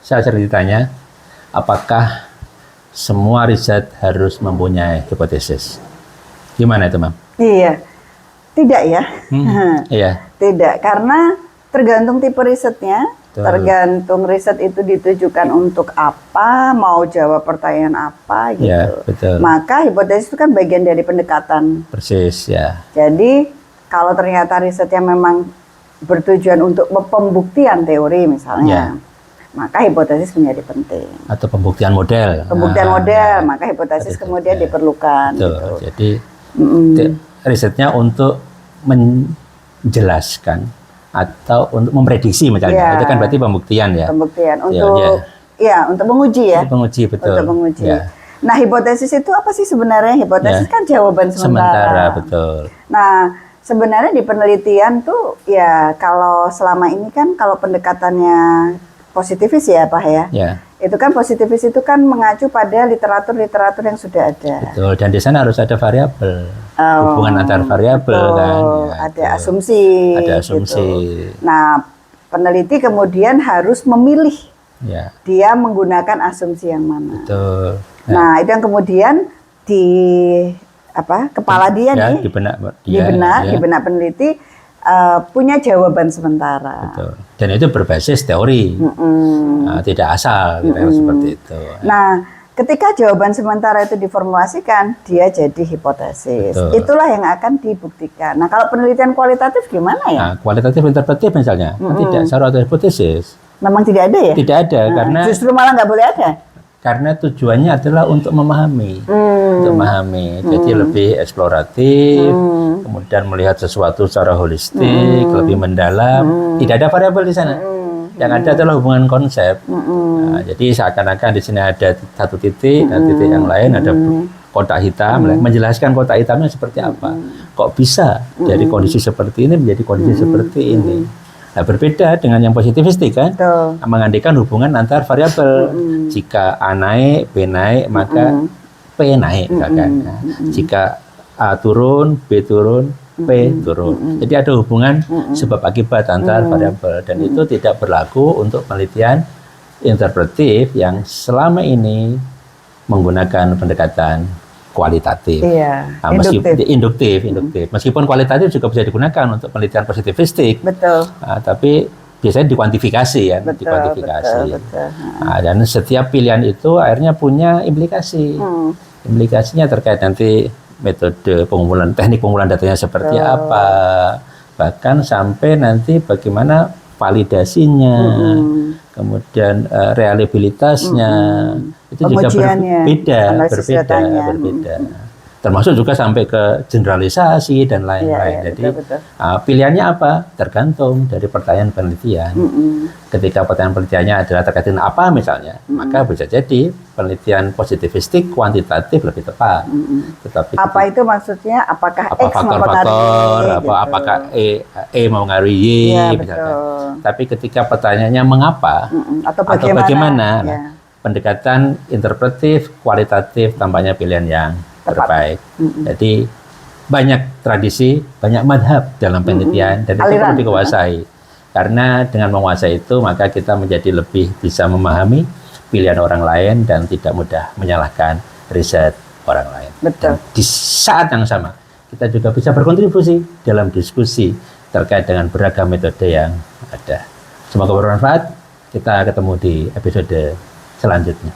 saya ceritanya, apakah semua riset harus mempunyai hipotesis? Gimana itu, Mam? Iya, tidak ya. Iya. Tidak, karena tergantung tipe risetnya, Betul. tergantung riset itu ditujukan untuk apa, mau jawab pertanyaan apa gitu. Ya, betul. Maka hipotesis itu kan bagian dari pendekatan. Persis, ya. Jadi kalau ternyata risetnya memang bertujuan untuk pembuktian teori misalnya, maka hipotesis menjadi penting. Atau pembuktian model. Pembuktian model, maka hipotesis kemudian diperlukan. Betul. Gitu. Jadi risetnya untuk menjelaskan atau untuk memprediksi misalnya, itu kan berarti pembuktian ya. Pembuktian untuk untuk menguji ya. Untuk menguji, betul. Untuk menguji. Ya. Nah, hipotesis itu apa sih sebenarnya? Hipotesis kan jawaban sementara. Betul. Nah, sebenarnya di penelitian tuh ya kalau selama ini kan kalau pendekatannya positivis ya Pak ya. Ya. Itu kan positivis itu kan mengacu pada literatur-literatur yang sudah ada. Betul, dan di sana harus ada variabel. Hubungan antar variabel kan. Ya, ada asumsi. Ada asumsi. Gitu. Nah, peneliti kemudian harus memilih. Ya. Dia menggunakan asumsi yang mana. Betul. Nah, itu yang kemudian di kepala dia ya, nih. Di benak peneliti punya jawaban sementara. Betul. Dan itu berbasis teori. Tidak asal seperti itu. Nah, ketika jawaban sementara itu diformulasikan, dia jadi hipotesis. Betul. Itulah yang akan dibuktikan. Nah, kalau penelitian kualitatif gimana ya? Nah, kualitatif interpretif misalnya, tidak secara atau hipotesis. Memang tidak ada ya? Tidak ada, karena justru malah nggak boleh ada. Karena tujuannya adalah untuk memahami, Jadi lebih eksploratif, kemudian melihat sesuatu secara holistik, lebih mendalam. Tidak ada variabel di sana. Yang ada adalah hubungan konsep. Nah, jadi seakan-akan di sini ada satu titik, dan titik yang lain ada kotak hitam. Menjelaskan kotak hitamnya seperti apa. Kok bisa dari kondisi seperti ini menjadi kondisi seperti ini. Nah, berbeda dengan yang positivistik kan, mengandaikan hubungan antar variabel. Jika A naik, B naik, maka P naik, kan? Jika A turun, B turun, P turun. Jadi ada hubungan sebab akibat antar variabel, dan itu tidak berlaku untuk penelitian interpretif yang selama ini menggunakan pendekatan kualitatif. Induktif. Meskipun kualitatif juga bisa digunakan untuk penelitian positivistik. Betul. Tapi biasanya dikuantifikasi ya, Betul. Nah, dan setiap pilihan itu akhirnya punya implikasi. Implikasinya terkait nanti metode pengumpulan, teknik pengumpulan datanya seperti apa, bahkan sampai nanti bagaimana validasinya, kemudian reliabilitasnya, itu juga berbeda. Termasuk juga sampai ke generalisasi dan lain-lain. Jadi pilihannya apa? Tergantung dari pertanyaan penelitian. Ketika pertanyaan penelitiannya adalah terkait dengan apa misalnya, maka bisa jadi penelitian positivistik kuantitatif lebih tepat. Tetapi apa itu maksudnya? Apakah X faktor-faktor, apakah E mempengaruhi Y, misalkan. Tapi ketika pertanyaannya mengapa atau bagaimana, pendekatan interpretif, kualitatif tampaknya pilihan yang terbaik. Jadi banyak tradisi, banyak madhab dalam penelitian, dan itu perlu dikuasai. Karena dengan menguasai itu, maka kita menjadi lebih bisa memahami pilihan orang lain dan tidak mudah menyalahkan riset orang lain. Betul. Dan di saat yang sama, kita juga bisa berkontribusi dalam diskusi terkait dengan beragam metode yang ada. Semoga bermanfaat. Kita ketemu di episode selanjutnya.